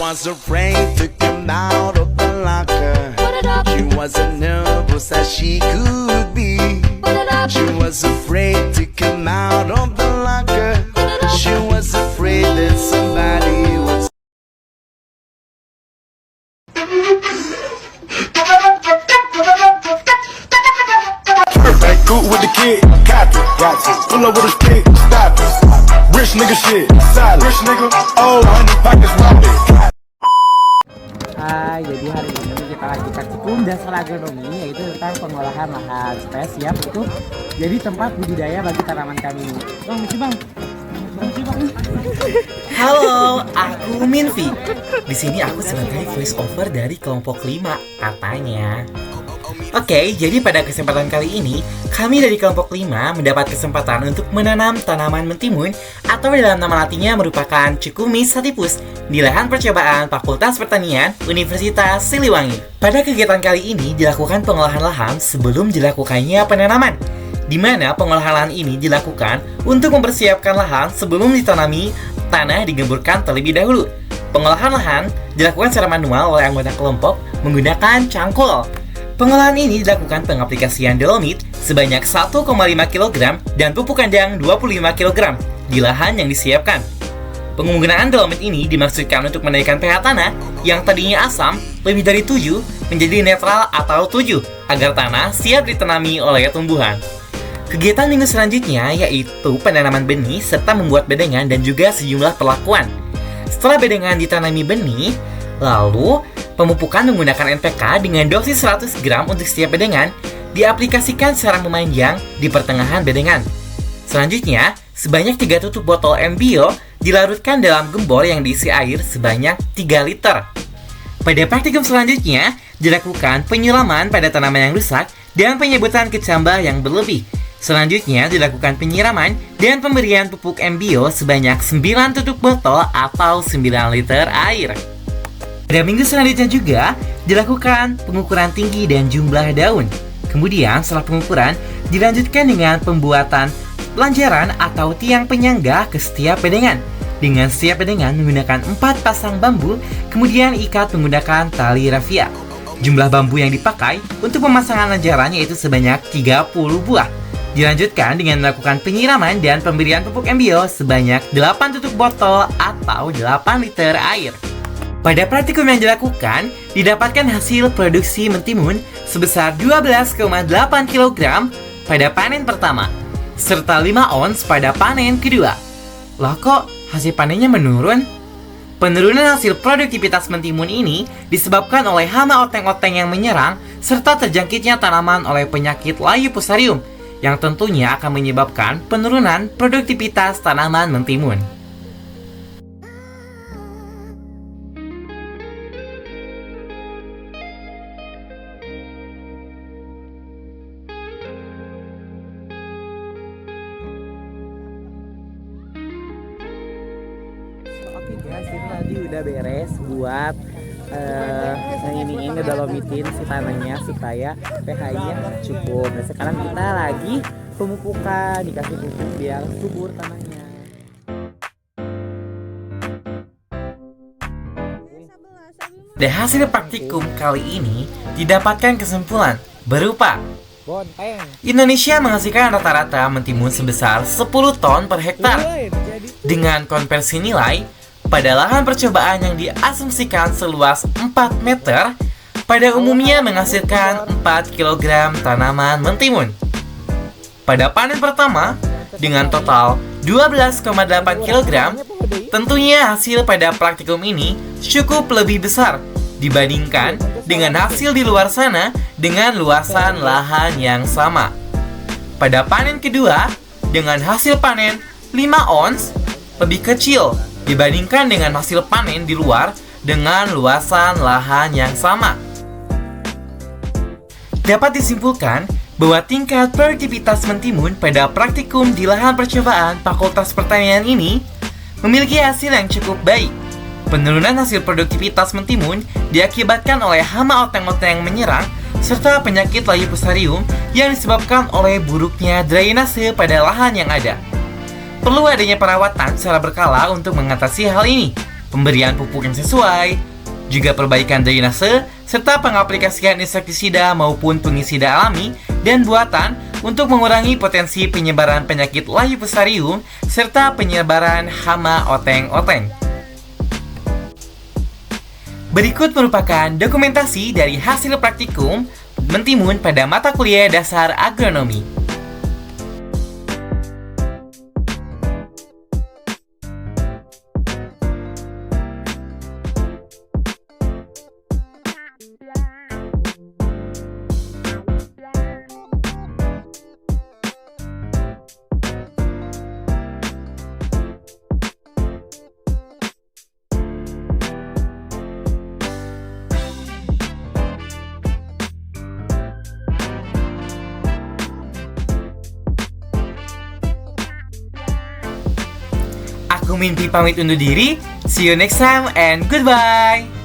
was afraid to come out of the locker. She wasn't nervous as she could be. She was afraid to come out of the locker. She was afraid that somebody was. Perfect, cool with the kid, copy, gotcha. Pull up with a stick, stop it. Rich nigga shit, solid. Rich nigga, oh, 100 pockets rounded. Hai, jadi hari ini kita lagi praktikum dasar agronomi, yaitu tentang pengolahan lahan supaya siap untuk jadi tempat budidaya bagi tanaman kami. Bang, misi bang. Halo, aku Minvi. Di sini aku sebagai voice over dari kelompok 5 katanya. Oke, jadi pada kesempatan kali ini kami dari kelompok 5 mendapat kesempatan untuk menanam tanaman mentimun atau dalam nama latinnya merupakan Cucumis sativus di lahan percobaan Fakultas Pertanian Universitas Siliwangi. Pada kegiatan kali ini dilakukan pengolahan lahan sebelum dilakukannya penanaman, di mana pengolahan lahan ini dilakukan untuk mempersiapkan lahan sebelum ditanami. Tanah digemburkan terlebih dahulu. Pengolahan lahan dilakukan secara manual oleh anggota kelompok menggunakan cangkul. Pengolahan ini dilakukan pengaplikasian dolomit sebanyak 1,5 kg dan pupuk kandang 25 kg di lahan yang disiapkan. Penggunaan dolomit ini dimaksudkan untuk menaikkan pH tanah yang tadinya asam lebih dari 7 menjadi netral atau 7 agar tanah siap ditanami oleh tumbuhan. Kegiatan minggu selanjutnya yaitu penanaman benih serta membuat bedengan dan juga sejumlah perlakuan. Setelah bedengan ditanami benih, lalu pemupukan menggunakan NPK dengan dosis 100 gram untuk setiap bedengan diaplikasikan secara memanjang di pertengahan bedengan. Selanjutnya, sebanyak 3 tutup botol MBio dilarutkan dalam gembor yang diisi air sebanyak 3 liter. Pada praktikum selanjutnya, dilakukan penyiraman pada tanaman yang rusak dan penyebutan kecambah yang berlebih. Selanjutnya dilakukan penyiraman dan pemberian pupuk MBio sebanyak 9 tutup botol atau 9 liter air. Pada minggu selanjutnya juga dilakukan pengukuran tinggi dan jumlah daun. Kemudian setelah pengukuran dilanjutkan dengan pembuatan lanjaran atau tiang penyangga ke setiap bedengan. Dengan setiap bedengan menggunakan 4 pasang bambu, kemudian ikat menggunakan tali rafia. Jumlah bambu yang dipakai untuk pemasangan lanjaran yaitu sebanyak 30 buah. Dilanjutkan dengan melakukan penyiraman dan pemberian pupuk MBio sebanyak 8 tutup botol atau 8 liter air. Pada praktikum yang dilakukan, didapatkan hasil produksi mentimun sebesar 12,8 kg pada panen pertama, serta 5 ons pada panen kedua. Lah kok hasil panennya menurun? Penurunan hasil produktivitas mentimun ini disebabkan oleh hama oteng-oteng yang menyerang serta terjangkitnya tanaman oleh penyakit layu fusarium yang tentunya akan menyebabkan penurunan produktivitas tanaman mentimun. Oke guys, ini tadi udah beres buat ngedolomitin si tanahnya supaya pH-nya cukup. Nah sekarang kita lagi pemupukan, dikasih pupuk biar subur tanahnya. Dari hasil praktikum kali ini didapatkan kesimpulan berupa Indonesia menghasilkan rata-rata mentimun sebesar 10 ton per hektar. Dengan konversi nilai pada lahan percobaan yang diasumsikan seluas 4 meter, pada umumnya menghasilkan 4 kg tanaman mentimun. Pada panen pertama, dengan total 12,8 kg, tentunya hasil pada praktikum ini cukup lebih besar dibandingkan dengan hasil di luar sana dengan luasan lahan yang sama. Pada panen kedua, dengan hasil panen 5 ons, lebih kecil dibandingkan dengan hasil panen di luar dengan luasan lahan yang sama. Dapat disimpulkan bahwa tingkat produktivitas mentimun pada praktikum di lahan percobaan Fakultas Pertanian ini memiliki hasil yang cukup baik. Penurunan hasil produktivitas mentimun diakibatkan oleh hama oteng-oteng yang menyerang serta penyakit layu fusarium yang disebabkan oleh buruknya drainase pada lahan yang ada. Perlu adanya perawatan secara berkala untuk mengatasi hal ini. pemberian pupuk yang sesuai, juga perbaikan drainase, serta pengaplikasian insektisida maupun fungisida alami dan buatan untuk mengurangi potensi penyebaran penyakit layu fusarium serta penyebaran hama oteng-oteng. Berikut merupakan dokumentasi dari hasil praktikum Mentimun pada mata kuliah dasar agronomi. Aku Mimpi pamit undur diri. See you next time and goodbye.